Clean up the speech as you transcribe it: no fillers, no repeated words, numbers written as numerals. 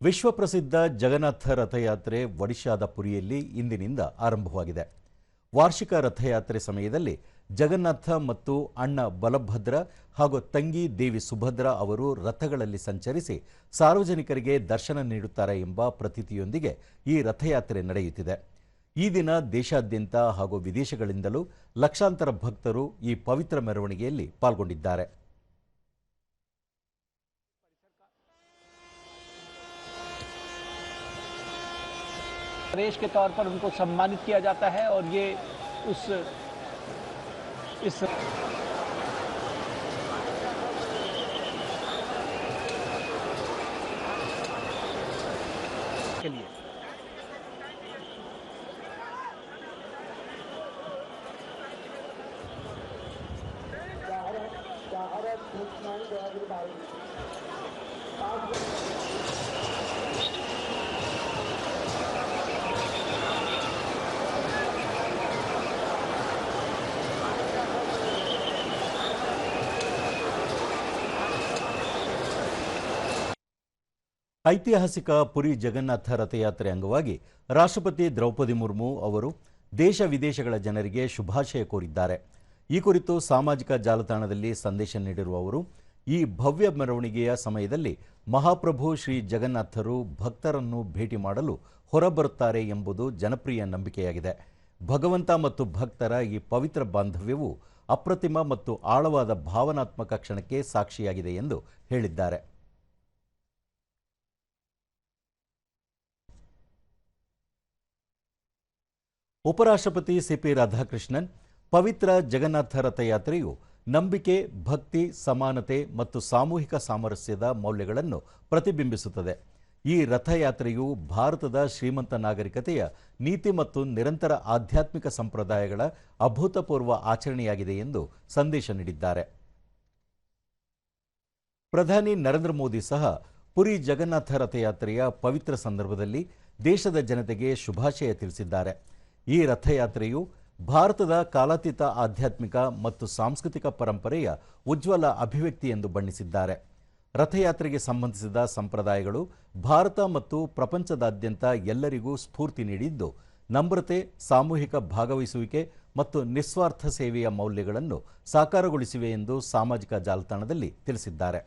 ವಿಶ್ವಪ್ರಸಿದ್ಧ ಜಗನ್ನಾಥ ರಥಯಾತ್ರೆ ಒಡಿಶಾದ ಪುರಿಯಲ್ಲಿ ಇಂದಿನಿಂದ ಆರಂಭವಾಗಿದೆ. ವಾರ್ಷಿಕ ರಥಯಾತ್ರೆ ಸಮಯದಲ್ಲಿ ಜಗನ್ನಾಥ ಮತ್ತು ಅಣ್ಣ ಬಲಭದ್ರ ಹಾಗೂ ತಂಗಿ ದೇವಿ ಸುಭದ್ರ ಅವರು ರಥಗಳಲ್ಲಿ ಸಂಚರಿಸಿ ಸಾರ್ವಜನಿಕರಿಗೆ ದರ್ಶನ ನೀಡುತ್ತಾರೆ ಎಂಬ ಪ್ರತೀತಿಯೊಂದಿಗೆ ಈ ರಥಯಾತ್ರೆ ನಡೆಯುತ್ತಿದೆ. ಈ ದಿನ ದೇಶಾದ್ಯಂತ ಹಾಗೂ ವಿದೇಶಗಳಿಂದಲೂ ಲಕ್ಷಾಂತರ ಭಕ್ತರು ಈ ಪವಿತ್ರ ಮೆರವಣಿಗೆಯಲ್ಲಿ ಪಾಲ್ಗೊಂಡಿದ್ದಾರೆ. नरेश के तौर पर उनको सम्मानित किया जाता है और ये इस के लिए ಐತಿಹಾಸಿಕ ಪುರಿ ಜಗನ್ನಾಥ ರಥಯಾತ್ರೆ ಅಂಗವಾಗಿ ರಾಷ್ಟ್ರಪತಿ ದ್ರೌಪದಿ ಮುರ್ಮು ಅವರು ದೇಶ ವಿದೇಶಗಳ ಜನರಿಗೆ ಶುಭಾಶಯ ಕೋರಿದ್ದಾರೆ. ಈ ಕುರಿತು ಸಾಮಾಜಿಕ ಜಾಲತಾಣದಲ್ಲಿ ಸಂದೇಶ ನೀಡಿರುವ ಅವರು, ಈ ಭವ್ಯ ಮೆರವಣಿಗೆಯ ಸಮಯದಲ್ಲಿ ಮಹಾಪ್ರಭು ಶ್ರೀ ಜಗನ್ನಾಥರು ಭಕ್ತರನ್ನು ಭೇಟಿ ಮಾಡಲು ಹೊರಬರುತ್ತಾರೆ ಎಂಬುದು ಜನಪ್ರಿಯ ನಂಬಿಕೆಯಾಗಿದೆ. ಭಗವಂತ ಮತ್ತು ಭಕ್ತರ ಈ ಪವಿತ್ರ ಬಾಂಧವ್ಯವು ಅಪ್ರತಿಮ ಮತ್ತು ಆಳವಾದ ಭಾವನಾತ್ಮಕ ಕ್ಷಣಕ್ಕೆ ಸಾಕ್ಷಿಯಾಗಿದೆ ಎಂದು ಹೇಳಿದ್ದಾರೆ. ಉಪರಾಷ್ಟ್ರಪತಿ ಸಿಪಿ ರಾಧಾಕೃಷ್ಣನ್, ಪವಿತ್ರ ಜಗನ್ನಾಥ ರಥಯಾತ್ರೆಯು ನಂಬಿಕೆ, ಭಕ್ತಿ, ಸಮಾನತೆ ಮತ್ತು ಸಾಮೂಹಿಕ ಸಾಮರಸ್ಯದ ಮೌಲ್ಯಗಳನ್ನು ಪ್ರತಿಬಿಂಬಿಸುತ್ತದೆ. ಈ ರಥಯಾತ್ರೆಯು ಭಾರತದ ಶ್ರೀಮಂತ ನಾಗರಿಕತೆಯ ನೀತಿ ಮತ್ತು ನಿರಂತರ ಆಧ್ಯಾತ್ಮಿಕ ಸಂಪ್ರದಾಯಗಳ ಅಭೂತಪೂರ್ವ ಆಚರಣೆಯಾಗಿದೆ ಎಂದು ಸಂದೇಶ ನೀಡಿದ್ದಾರೆ. ಪ್ರಧಾನಿ ನರೇಂದ್ರ ಮೋದಿ ಸಹ ಪುರಿ ಜಗನ್ನಾಥ ರಥಯಾತ್ರೆಯ ಪವಿತ್ರ ಸಂದರ್ಭದಲ್ಲಿ ದೇಶದ ಜನತೆಗೆ ಶುಭಾಶಯ ತಿಳಿಸಿದ್ದಾರೆ. ಈ ರಥಯಾತ್ರೆಯು ಭಾರತದ ಕಾಲಾತೀತ ಆಧ್ಯಾತ್ಮಿಕ ಮತ್ತು ಸಾಂಸ್ಕೃತಿಕ ಪರಂಪರೆಯ ಉಜ್ವಲ ಅಭಿವ್ಯಕ್ತಿ ಎಂದು ಬಣ್ಣಿಸಿದ್ದಾರೆ. ರಥಯಾತ್ರೆಗೆ ಸಂಬಂಧಿಸಿದ ಸಂಪ್ರದಾಯಗಳು ಭಾರತ ಮತ್ತು ಪ್ರಪಂಚದಾದ್ಯಂತ ಎಲ್ಲರಿಗೂ ಸ್ಫೂರ್ತಿ ನೀಡಿದ್ದು, ನಮ್ರತೆ, ಸಾಮೂಹಿಕ ಭಾಗವಹಿಸುವಿಕೆ ಮತ್ತು ನಿಸ್ವಾರ್ಥ ಸೇವೆಯ ಮೌಲ್ಯಗಳನ್ನು ಸಾಕಾರಗೊಳಿಸಿವೆ ಎಂದು ಸಾಮಾಜಿಕ ಜಾಲತಾಣದಲ್ಲಿ ತಿಳಿಸಿದ್ದಾರೆ.